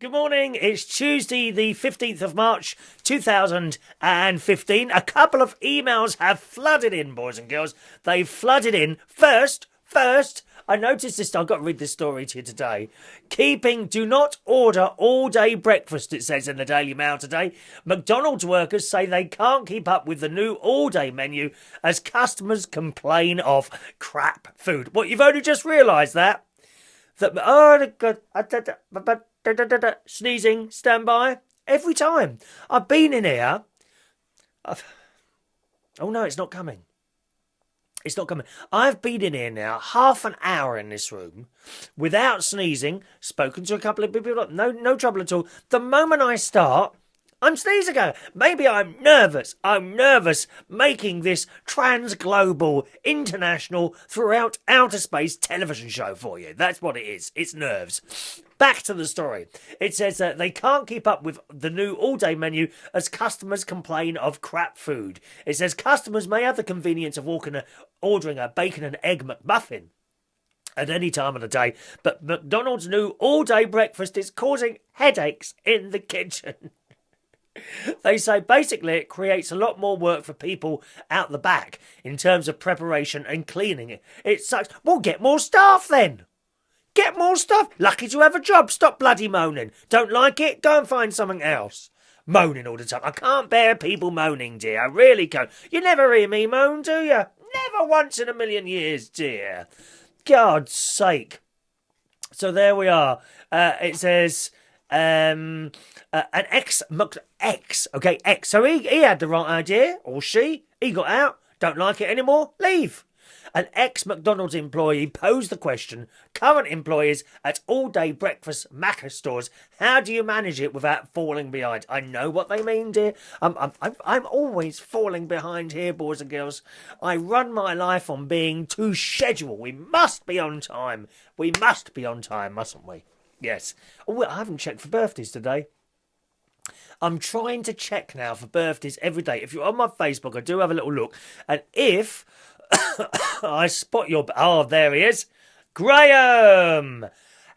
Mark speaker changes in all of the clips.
Speaker 1: Good morning. It's Tuesday, the 15th of March, 2015. A couple of emails have flooded in, boys and girls. They've flooded in. First, I noticed this. I've got to read this story to you today. Do not order all-day breakfast, it says in the Daily Mail today. McDonald's workers say they can't keep up with the new all-day menu as customers complain of crap food. What, you've only just realised that? Sneezing, stand by. Every time. I've been in here. Oh no, it's not coming. It's not coming. I've been in here now half an hour in this room without sneezing, spoken to a couple of people, no trouble at all. The moment I start, I'm sneezing again. Maybe I'm nervous. I'm nervous making this trans-global, international, throughout outer space television show for you. That's what it is. It's nerves. Back to the story. It says that they can't keep up with the new all-day menu as customers complain of crap food. It says customers may have the convenience of ordering a bacon and egg McMuffin at any time of the day, but McDonald's new all-day breakfast is causing headaches in the kitchen. They say basically it creates a lot more work for people out the back in terms of preparation and cleaning it. It sucks. Well, get more staff then. Get more staff. Lucky to have a job. Stop bloody moaning. Don't like it? Go and find something else. Moaning all the time. I can't bear people moaning, dear. I really can't. You never hear me moan, do you? Never once in a million years, dear. God's sake. So there we are. It says... an ex, okay, ex. So he had the right idea, or she. He got out, don't like it anymore, leave. An ex-McDonald's employee posed the question, current employees at all-day breakfast Macca stores, how do you manage it without falling behind? I know what they mean, dear. I'm always falling behind here, boys and girls. I run my life on being to schedule. We must be on time. We must be on time, mustn't we? Yes. Oh, I haven't checked for birthdays today. I'm trying to check now for birthdays every day. If you're on my Facebook, I do have a little look. And if I spot your... Oh, there he is. Graham!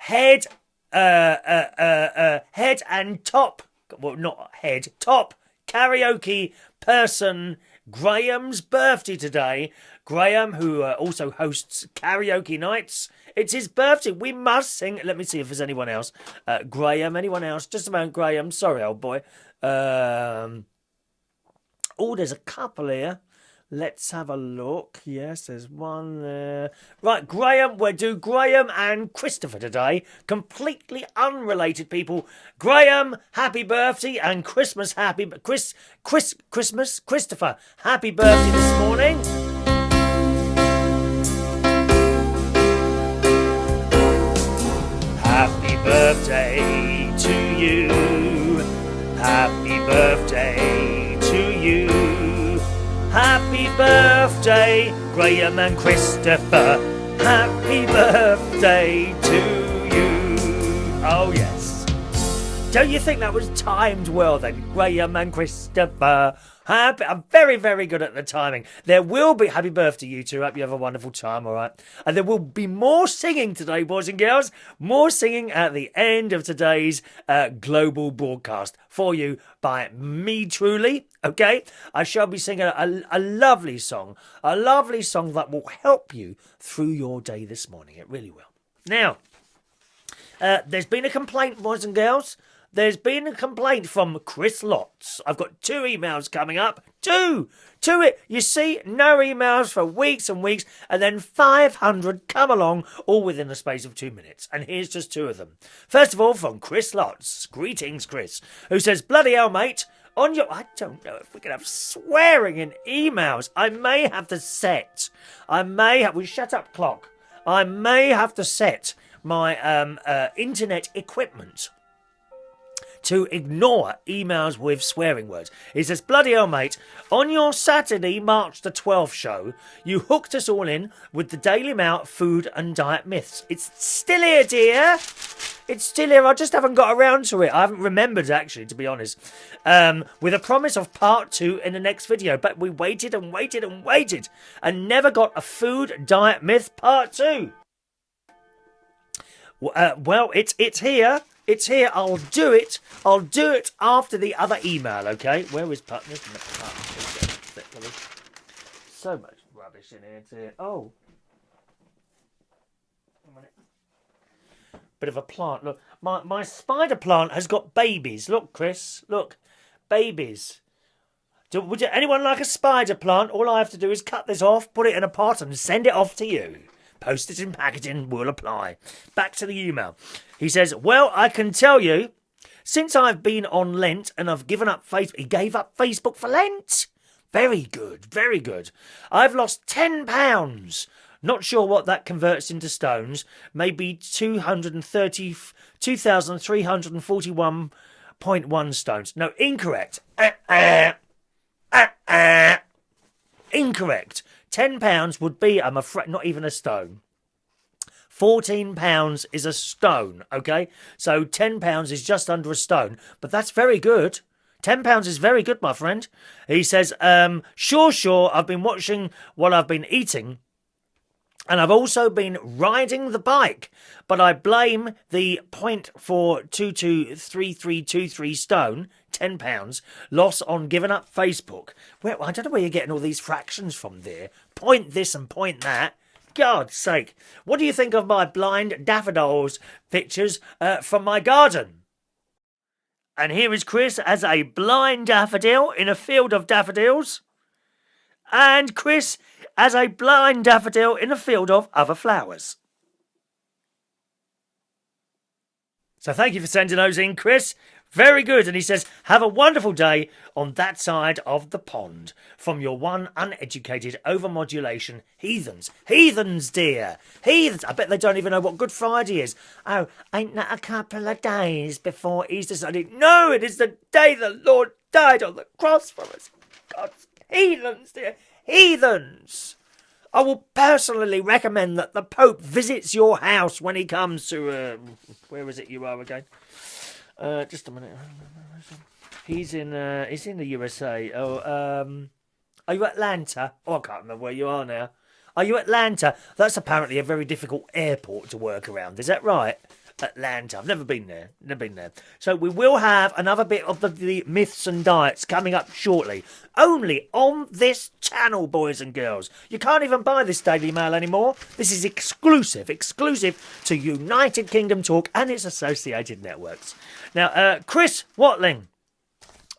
Speaker 1: Head and top... Well, not head. Top karaoke person. Graham's birthday today. Graham, who also hosts karaoke nights. It's his birthday. We must sing. Let me see if there's anyone else. Graham, anyone else? Just about Graham. Sorry, old boy. Oh, there's a couple here. Let's have a look. Yes, there's one there. Right, Graham. We'll do Graham and Christopher today. Completely unrelated people. Graham, happy birthday, and Christmas, Christopher, happy birthday this morning. Happy birthday to you. Happy birthday to you. Happy birthday, Graham and Christopher. Happy birthday to you. Oh, yes. Don't you think that was timed well then? Graham and Christopher. I'm very, very good at the timing. There will be... Happy birthday, you two. Hope you have a wonderful time, all right? And there will be more singing today, boys and girls. More singing at the end of today's global broadcast for you by me truly, okay? I shall be singing a lovely song. A lovely song that will help you through your day this morning. It really will. Now, there's been a complaint, boys and girls. There's been a complaint from Chris Lotz. I've got 2 emails coming up. 2! You see, no emails for weeks and weeks, and then 500 come along, all within the space of 2 minutes. And here's just 2 of them. First of all, from Chris Lotz. Greetings, Chris. Who says, bloody hell, mate. I don't know if we can have swearing in emails. I may have to set. Shut up, clock. I may have to set my internet equipment to ignore emails with swearing words. He says, bloody hell, mate, on your Saturday, March the 12th show, you hooked us all in with the Daily Mail food and diet myths. It's still here, dear. It's still here. I just haven't got around to it. I haven't remembered, actually, to be honest. With a promise of part 2 in the next video. But we waited and waited and waited and never got a food diet myth part 2. Well, it's here. It's here. I'll do it. I'll do it after the other email, okay? Where is Putney? So much rubbish in here, too. Oh. Bit of a plant. Look, my spider plant has got babies. Look, Chris. Look. Babies. Would anyone like a spider plant? All I have to do is cut this off, put it in a pot, and send it off to you. Postage and packaging will apply. Back to the email. He says, well, I can tell you, since I've been on Lent and I've given up Facebook. He gave up Facebook for Lent. Very good, very good. I've lost £10. Not sure what that converts into stones. Maybe 2,341.1 stones. No, incorrect. Incorrect. £10 would be, I'm afraid, not even a stone. £14 is a stone, okay? So £10 is just under a stone. But that's very good. £10 is very good, my friend. He says, sure, I've been watching what I've been eating. And I've also been riding the bike, but I blame the 0.423323 stone, £10, loss on giving up Facebook. Well, I don't know where you're getting all these fractions from there. Point this and point that. God's sake. What do you think of my blind daffodils pictures from my garden? And here is Chris as a blind daffodil in a field of daffodils. And Chris as a blind daffodil in a field of other flowers. So thank you for sending those in, Chris. Very good. And he says, have a wonderful day on that side of the pond from your one uneducated overmodulation heathens. Heathens, dear. Heathens. I bet they don't even know what Good Friday is. Oh, ain't that a couple of days before Easter Sunday? No, it is the day the Lord died on the cross for us. God's heathens, dear. Heathens! I will personally recommend that the Pope visits your house when he comes to... where is it you are again? Just a minute. He's in the USA. Are you Atlanta? Oh, I can't remember where you are now. Are you Atlanta? That's apparently a very difficult airport to work around. Is that right? Atlanta. I've never been there. So we will have another bit of the myths and diets coming up shortly. Only on this channel, boys and girls. You can't even buy this Daily Mail anymore. This is exclusive to United Kingdom Talk and its associated networks. Now, Chris Watling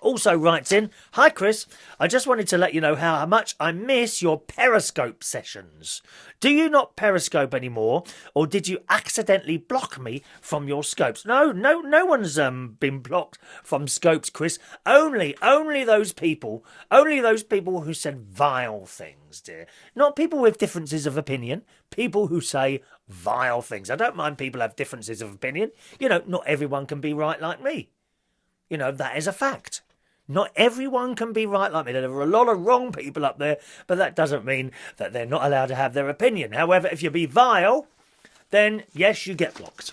Speaker 1: also writes in, hi Chris, I just wanted to let you know how much I miss your Periscope sessions. Do you not Periscope anymore, or did you accidentally block me from your scopes? No one's been blocked from scopes, Chris. Only those people who said vile things, dear. Not people with differences of opinion, people who say vile things. I don't mind people have differences of opinion. Not everyone can be right like me. That is a fact. Not everyone can be right like me. There are a lot of wrong people up there, but that doesn't mean that they're not allowed to have their opinion. However, if you be vile, then yes, you get blocked.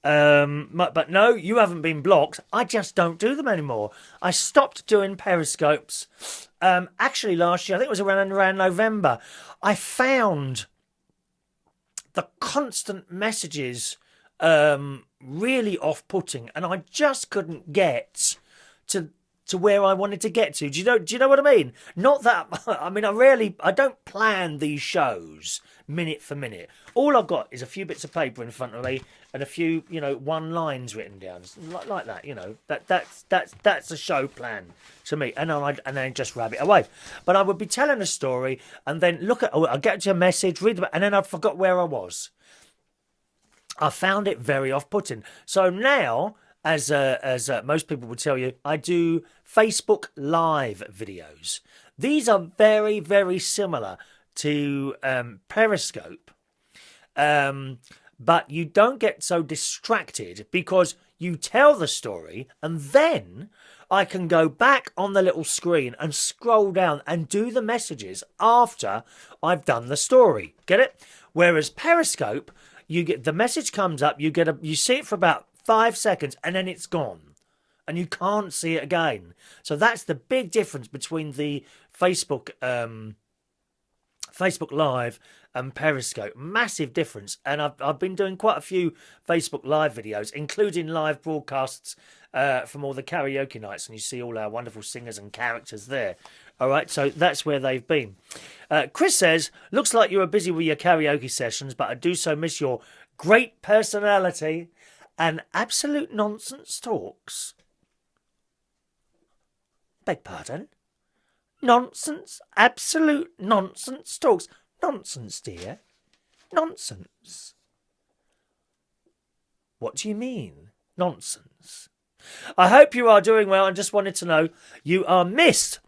Speaker 1: But no, you haven't been blocked. I just don't do them anymore. I stopped doing Periscopes. Actually, last year, I think it was around November, I found the constant messages really off-putting, and I just couldn't get to where I wanted to get to. Do you know what I mean? Not that I don't plan these shows minute for minute. All I've got is a few bits of paper in front of me and a few, one lines written down like that. That's a show plan to me, and then just rab it away. But I would be telling a story and then I'll get to a message, read about, and then I'd forgot where I was. I found it very off-putting. So now, as most people would tell you, I do Facebook Live videos. These are very, very similar to Periscope. But you don't get so distracted because you tell the story and then I can go back on the little screen and scroll down and do the messages after I've done the story. Get it? Whereas Periscope, you get the message comes up, you see it for about 5 seconds and then it's gone. And you can't see it again. So that's the big difference between the Facebook Live and Periscope. Massive difference. And I've been doing quite a few Facebook Live videos, including live broadcasts from all the karaoke nights. And you see all our wonderful singers and characters there. All right, so that's where they've been. Chris says, looks like you are busy with your karaoke sessions, but I do so miss your great personality and absolute nonsense talks. Beg pardon? Nonsense, absolute nonsense talks. Nonsense, dear. Nonsense. What do you mean, nonsense? I hope you are doing well and just wanted to know you are missed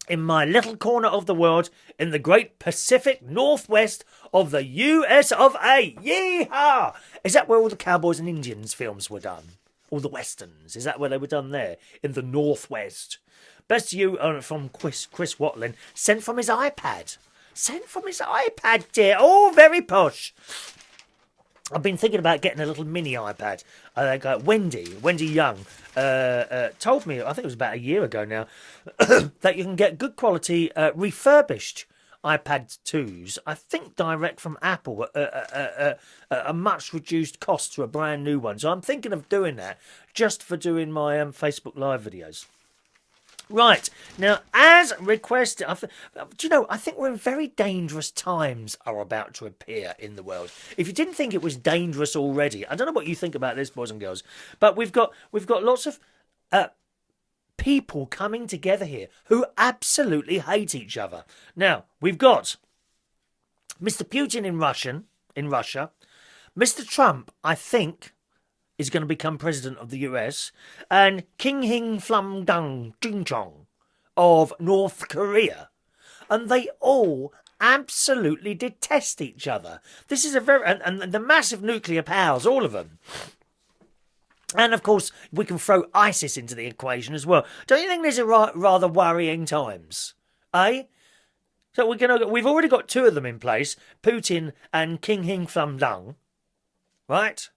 Speaker 1: in my little corner of the world in the great Pacific Northwest of the US of A. Yeehaw! Is that where all the cowboys and Indians films were done? All the westerns? Is that where they were done there? In the Northwest? Best to you from Chris Watling. Sent from his iPad. Sent from his iPad, dear. Oh, very posh. I've been thinking about getting a little mini iPad. I think Wendy Young, told me, I think it was about a year ago now, that you can get good quality refurbished iPad 2s, I think direct from Apple, at a much reduced cost to a brand new one. So I'm thinking of doing that just for doing my Facebook Live videos. Right, now, as requested, do you know, I think we're in very dangerous times are about to appear in the world. If you didn't think it was dangerous already, I don't know what you think about this, boys and girls, but we've got lots of people coming together here who absolutely hate each other. Now, we've got Mr. Putin in Russia, Mr. Trump, I think, is going to become president of the US, and King Hing Flum Dung Jing Chong of North Korea. And they all absolutely detest each other. This is a very... And the massive nuclear powers, all of them. And, of course, we can throw ISIS into the equation as well. Don't you think these are rather worrying times? Eh? So we've already got two of them in place, Putin and King Hing Flum Dung. Right?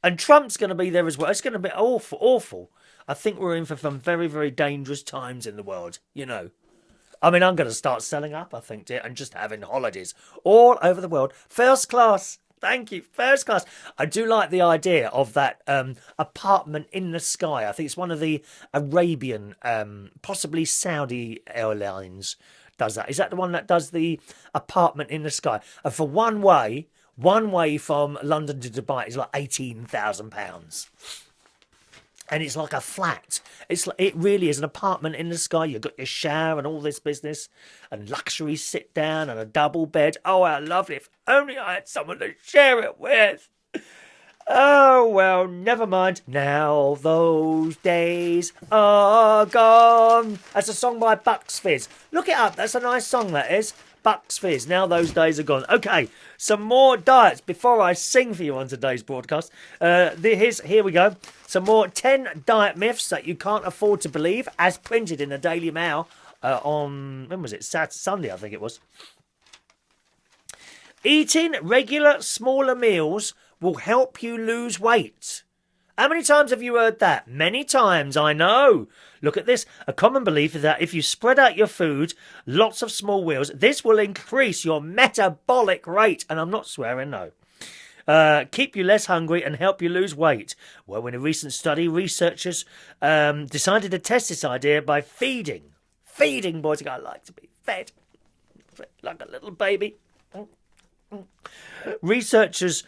Speaker 1: And Trump's going to be there as well. It's going to be awful, awful. I think we're in for some very, very dangerous times in the world, you know. I mean, I'm going to start selling up, I think, dear, and just having holidays all over the world. First class. Thank you. First class. I do like the idea of that apartment in the sky. I think it's one of the Arabian, possibly Saudi airlines does that. Is that the one that does the apartment in the sky? And for one way from London to Dubai is like £18,000. And it's like a flat. It really is an apartment in the sky. You've got your shower and all this business. And luxury sit down and a double bed. Oh, how lovely. If only I had someone to share it with. Oh, well, never mind. Now those days are gone. That's a song by Bucks Fizz. Look it up. That's a nice song, that is. Bucks Fizz. Now those days are gone. Okay, some more diets before I sing for you on today's broadcast. Here we go. Some more 10 diet myths that you can't afford to believe, as printed in the Daily Mail on, when was it? Sunday, I think it was. Eating regular, smaller meals will help you lose weight. How many times have you heard that? Many times, I know. Look at this. A common belief is that if you spread out your food, lots of small meals, this will increase your metabolic rate. And I'm not swearing, no. Keep you less hungry and help you lose weight. Well, in a recent study, researchers decided to test this idea by feeding boys. I like to be fed like a little baby. Researchers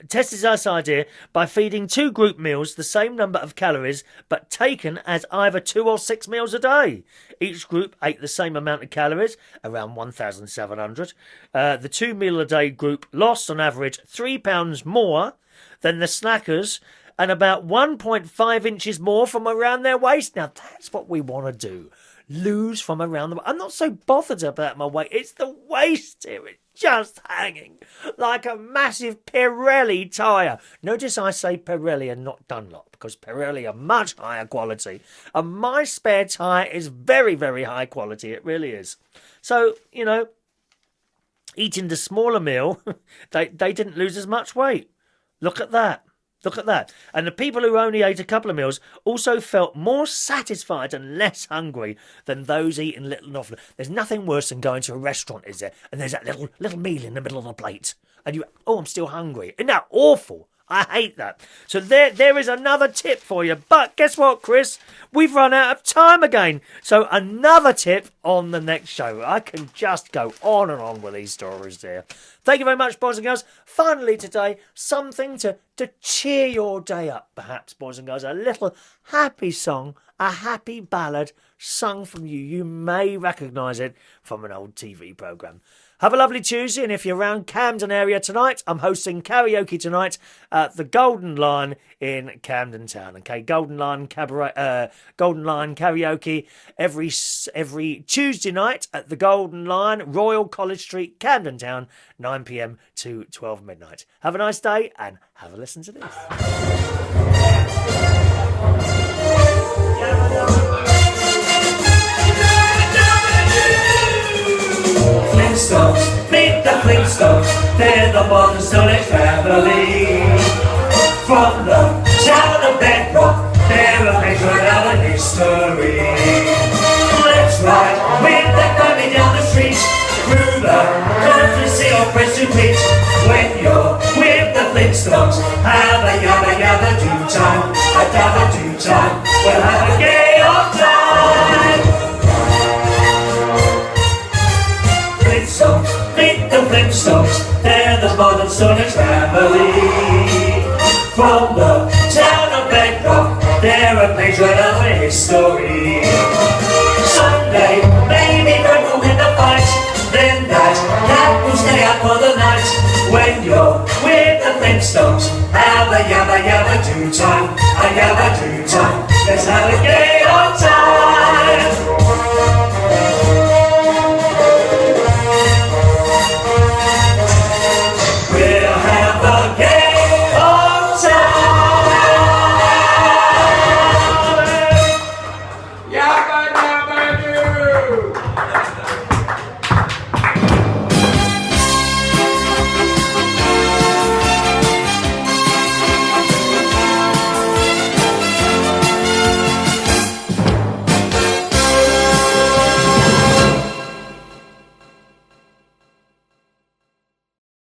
Speaker 1: tested this idea by feeding two group meals the same number of calories, but taken as either 2 or 6 meals a day. Each group ate the same amount of calories, around 1,700. The 2 meal a day group lost on average 3 pounds more than the snackers, and about 1.5 inches more from around their waist. Now that's what we want to do. Lose from around the waist. I'm not so bothered about my weight. It's the waist here. It's just hanging like a massive Pirelli tyre. Notice I say Pirelli and not Dunlop, because Pirelli are much higher quality. And my spare tyre is very, very high quality. It really is. So, you know, eating the smaller meal, they didn't lose as much weight. Look at that. Look at that. And the people who only ate a couple of meals also felt more satisfied and less hungry than those eating little and often. There's nothing worse than going to a restaurant, is there? And there's that little meal in the middle of the plate. And you, oh, I'm still hungry. Isn't that awful? I hate that. So there is another tip for you. But guess what, Chris? We've run out of time again. So another tip on the next show. I can just go on and on with these stories there. Thank you very much, boys and girls. Finally today, something to cheer your day up, perhaps, boys and girls. A little happy song, a happy ballad sung from you. You may recognise it from an old TV programme. Have a lovely Tuesday, and if you're around Camden area tonight, I'm hosting karaoke tonight at the Golden Lion in Camden Town. Okay, Golden Lion karaoke every Tuesday night at the Golden Lion, Royal College Street, Camden Town, 9 p.m. to 12 midnight. Have a nice day and have a listen to this.
Speaker 2: Flintstones, meet the Flintstones, they're the Boston family. From the town of Bedrock, they're a page of our history. Let's ride with the family down the street, through the country or press to pitch. When you're with the Flintstones, have a yabba yabba do time, a dabba do time, we'll have a gay old time. Flintstones, meet the Flintstones, they're the modern Stone family. From the town of Bedrock, they're a page right of history. Someday, maybe Fred will win the fight, then that cat will stay out for the night. When you're with the Flintstones, have a yabba yabba do time, a yabba do time, let's have a gay old time.